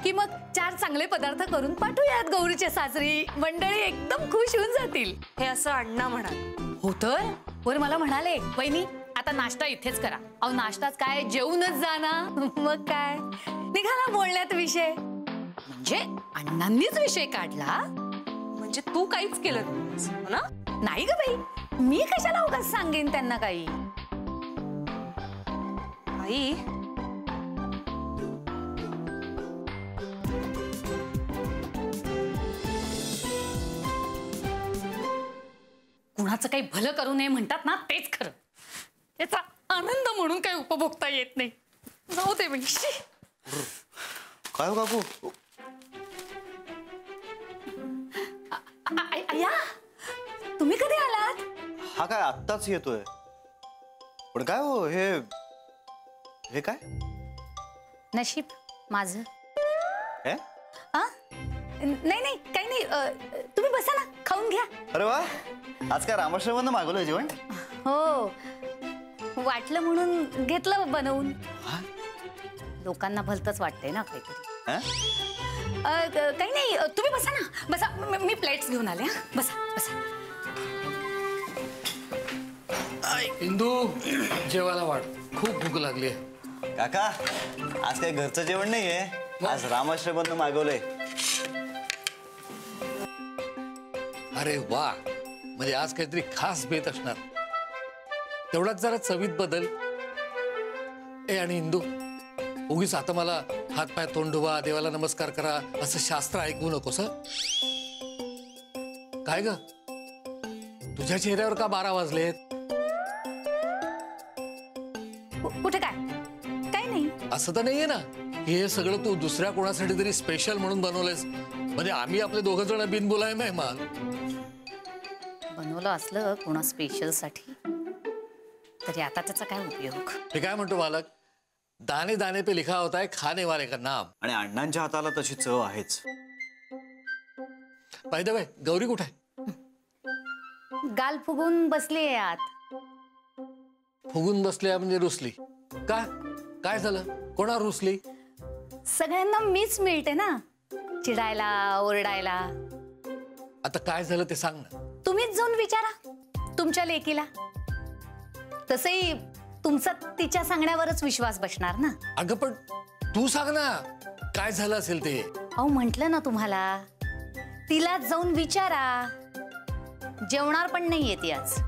की मग 4 चांगले पदार्थ करून पाठवूयात गौरीच्या सासरी. मंडळी एकदम खुश होऊन जातील. हे असं अण्णा म्हणाल. हो तर वर मला म्हणाले, वहिनी आता नाश्ता इथेच करा. अहो नाश्ताच काय, जेवूनच जा ना. मग काय निघाला बोलण्यात विषय. म्हणजे अण्णांनीच विषय काढला. म्हणजे तू काहीच केलं नव्हतंस, हो ना? नाही ग बाई, मी कशाला उगाच सांगेन त्यांना काही. आई कुणाचं काही भलं करू नये म्हणतात ना, तेच खरं. त्याचा आनंद म्हणून काही उपभोगता येत नाही. जाऊ दे बाई. काय हो काकू? अय्या, तुम्ही कधी आलात? हा काय आत्ताच येतोय. पण काय हो हे काय? नशीब माझं. हे? नाही नाही काही नाही. तुम्ही बसा ना, खाऊन घ्या. अरे वा, आज काय रामाश्रमनं मागवलंय जेवण? हो, वाटलं म्हणून घेतलं बनवून. लोकांना भलतंच वाटतंय ना काहीतरी. काही नाही, तुम्ही बसा ना, बसा. मी प्लेट्स घेऊन आले. बसा बसा. इंदू, जेवायला वाढ, खूप भूक लागली आहे. काका, आज काय घरचं जेवण नाहीये, आज रामाश्रमनं मागवलंय. अरे वा, म्हणजे आज काहीतरी खास बेत असणार. तेवढाच जरा चवीत बदल. ए आणि इंदू, उगीच आता मला हात पाय तोंड धुवा, देवाला नमस्कार करा असं शास्त्र ऐकू नकोस. काय ग, तुझ्या चेहऱ्यावर का 12 वाजलेत? कुठे काय? काही नाही. असं तर नाहीये ना की हे सगळं तू दुसऱ्या कोणासाठी तरी स्पेशल म्हणून बनवलंयस? म्हणजे आम्ही आपले 2 जण बिनबुलाय मेहमान. बनवलं असलं कोणा स्पेशल साठी तरी आता त्याचा काय उपयोग? हे काय म्हणतो बालक, दाने दाने पे लिखा होता है खाने वाले का नाम. आणि अण्णांच्या हाताला तशी चव आहेच. बाय द वे, गौरी कुठे आहे? गाल फुगून बसली आहे आत. फुगून बसल्या म्हणजे रुसली का? काय झालं? कोणावर रुसली? सगळ्यांना मीच मिळते ना चिडायला, ओरडायला. आता काय झालं ते सांग ना. तुम्हीच जाऊन विचारा तुमच्या लेकीला. तसंही तुमचा तिच्या सांगण्यावरच विश्वास बसणार ना. अगं पण तू सांग ना काय झालं असेल ते. अहो म्हटलं ना तुम्हाला, तिलाच जाऊन विचारा. जेवणार पण नाहीये ती आज.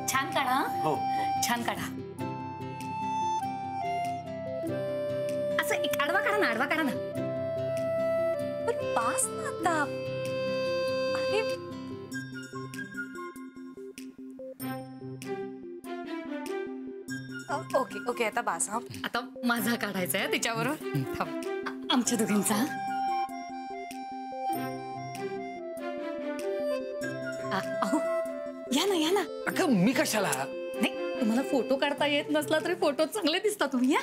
छान काढा. हो, छान काढा. असं एक आडवा काढा ना, आडवा काढा ना. पण पास ना आता. अरे ओके ओके, आता बास. आता माझा काढायचा आहे तिच्याबरोबर. आमच्या दोघींचा. अहो या ना, या ना. अगं मी कशाला? नाही, तुम्हाला फोटो काढता येत नसला तरी फोटो चांगले दिसता तुम्ही. या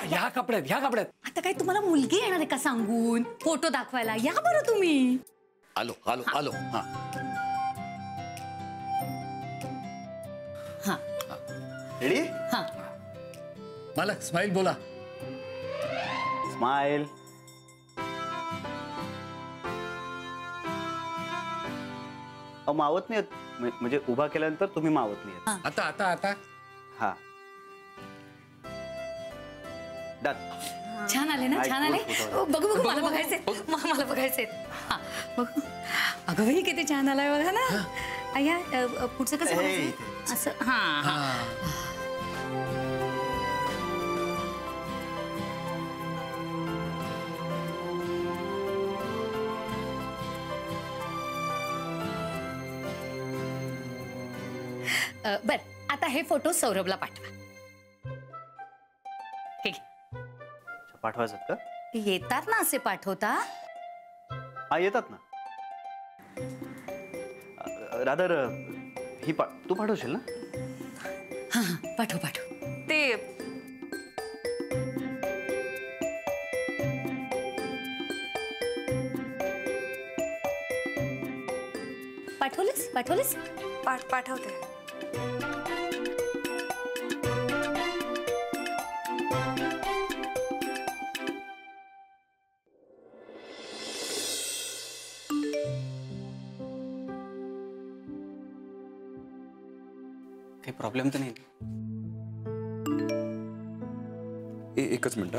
ह्या कपड्यात, ह्या कपड्यात. आता काय तुम्हाला मुलगी येणार आहे का सांगून फोटो दाखवायला? या बरं तुम्ही. आलो आलो आलो. हा हा रेडी? हा. मालक स्माईल बोला. स्माईल. मावत नाहीत म्हणजे उभा केल्यानंतर तुम्ही मावत नाहीत. आता आता आता. हा, डन. छान आले ना, छान आले. बघू बघू, मला बघायचे, मला बघायचे. बघू. अगं बाई किती छान आलाय बघा ना. अय्या, पुढचं कसं बघायचं? असं. हा. बर, आता हे फोटो सौरभला पाठवा. ठीक आहे. पाठवायचं का? येतात ना असे पाठवता? हा, येतात ना. रादर ही तू पाठवशील ना? हा हा, पाठव पाठव. ते पाठवलीस पाठवते. काही प्रॉब्लेम तर नाही? एकच मिनिट.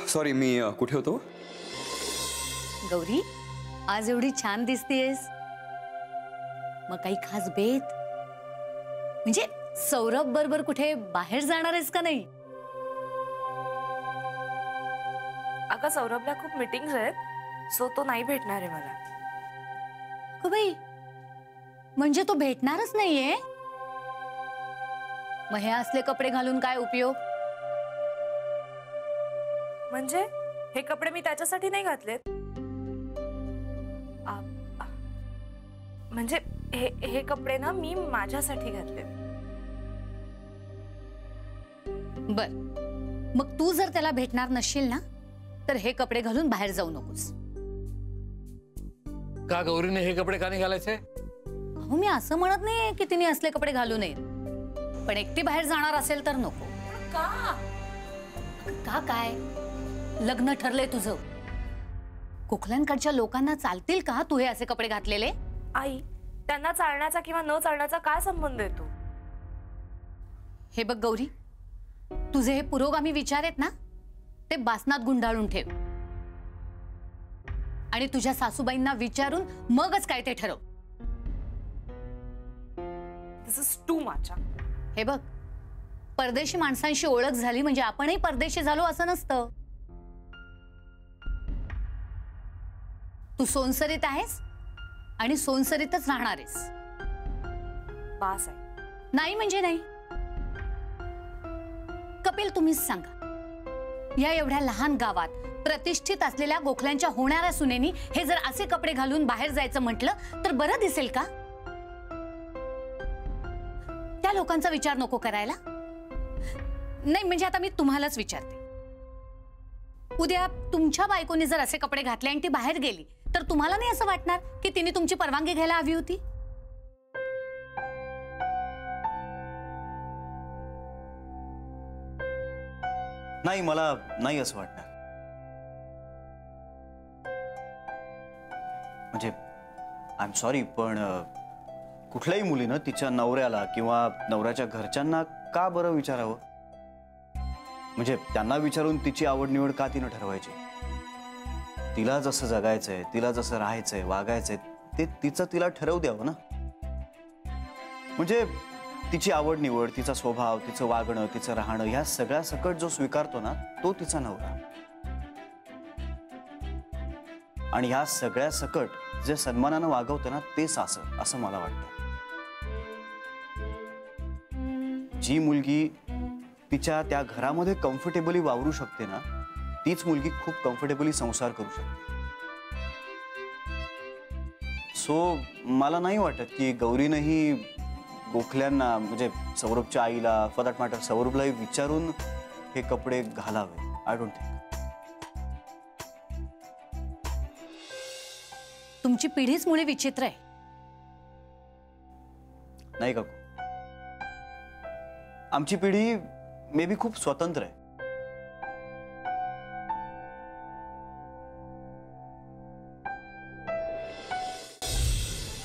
सॉरी, मी कुठे होतो? गौरी, आज एवढी छान दिसतेस. मग काही खास बेत? म्हणजे सौरभ बरोबर कुठे बाहेर जाणार आहेस का नाही? अगं सौरभला खूप मीटिंग्स आहेत, सो तो नाही भेटणार आहे मला. हो बाई, म्हणजे तो भेटणारच नाहीये? मग हे असले कपडे घालून काय उपयोग? म्हणजे हे कपडे मी त्याच्यासाठी नाही घातलेत. म्हणजे हे कपडे ना मी माझ्यासाठी घातलेत. बर, मग तू जर त्याला भेटणार नसशील ना, तर हे कपडे घालून बाहेर जाऊ नकोस. का गौरीने हे कपडे का नाही घालायचे? अहो, मी असं म्हणत नाही की तिने असले कपडे घालू नयेत, पण एकटी बाहेर जाणार असेल तर नको. का काय लग्न ठरलंय तुझं? कोकलांकडच्या लोकांना चालतील का तू हे असे कपडे घातलेले? आई, त्यांना चालण्याचा किंवा न चालण्याचा काय संबंध येतो? हे बघ गौरी, तुझे हे पुरोगामी विचार आहेत ना, ते बासनात गुंडाळून ठेव आणि तुझ्या सासूबाईंना विचारून मगच काय ते ठरव. दिस इज टू मच. हे बघ, परदेशी माणसांशी ओळख झाली म्हणजे आपणही परदेशी झालो असं नसतं. तू सोनसरीत आहेस आणि सोनसरीतच राहणार आहेस. बास आहे. नाही म्हणजे नाही. कपिल, तुम्हीच सांगा, या एवढ्या लहान गावात प्रतिष्ठित असलेल्या गोखल्यांच्या होणाऱ्या सुनेनी हे जर असे कपडे घालून बाहेर जायचं म्हटलं तर बरं दिसेल का? त्या लोकांचा विचार नको करायला? नाही म्हणजे आता मी तुम्हालाच विचारते, उद्या तुमच्या बायकोने जर असे कपडे घातले आणि ती बाहेर गेली तर तुम्हाला नाही असं वाटणार की तिने तुमची परवानगी घ्यायला हवी होती? नाही, मला नाही असं वाटणार. म्हणजे आय एम सॉरी, पण कुठल्याही मुलीनं तिच्या नवऱ्याला किंवा नवऱ्याच्या घरच्यांना का बरं विचारावं? म्हणजे त्यांना विचारून तिची आवड निवड का तिनं ठरवायची? तिला जसं जगायचंय, तिला जसं राहायचंय, वागायचंय, ते तिचं तिला ठरवू द्यावं ना. म्हणजे तिची आवड निवड, तिचा स्वभाव, तिचं वागणं, तिचं राहणं, ह्या सगळ्या सकट जो स्वीकारतो ना, तो तिचा नवरा. आणि ह्या सगळ्या सकट जे सन्मानानं वागवतं ना, ते सासर, असं मला वाटतं. जी मुलगी तिच्या त्या घरामध्ये कम्फर्टेबली वावरू शकते ना, तीच मुलगी खूप कम्फर्टेबली संसार करू शकते. सो मला नाही वाटत की गौरीनंही गोखल्यांना, म्हणजे सौरभच्या आईला, फॉर दॅट मॅटर सौरभलाही विचारून हे कपडे घालावे. I don't think. तुमची पिढीच मुळे विचित्र आहे. नाही का? आमची पिढी मे बी खूप स्वतंत्र आहे.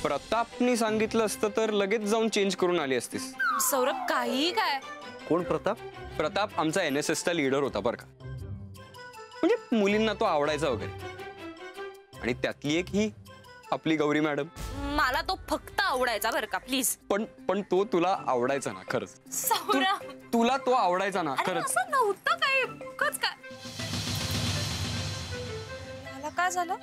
प्रतापनी सांगितलं असतं तर लगेच जाऊन चेंज करून आली असतीस. सौरभ, काही काय? कोण प्रताप? प्रताप आमचा NSSचा लीडर होता बरं का. म्हणजे मुलींना तो आवडायचा वगैरे. आणि त्यातली एक ही आपली गौरी मॅडम. मला तो फक्त आवडायचा बरं का, प्लीज. पण तो तुला आवडायचा ना खरंच? सौरभ, तुला तो आवडायचा ना खरंच? असं नव्हतं काय. काय झालं?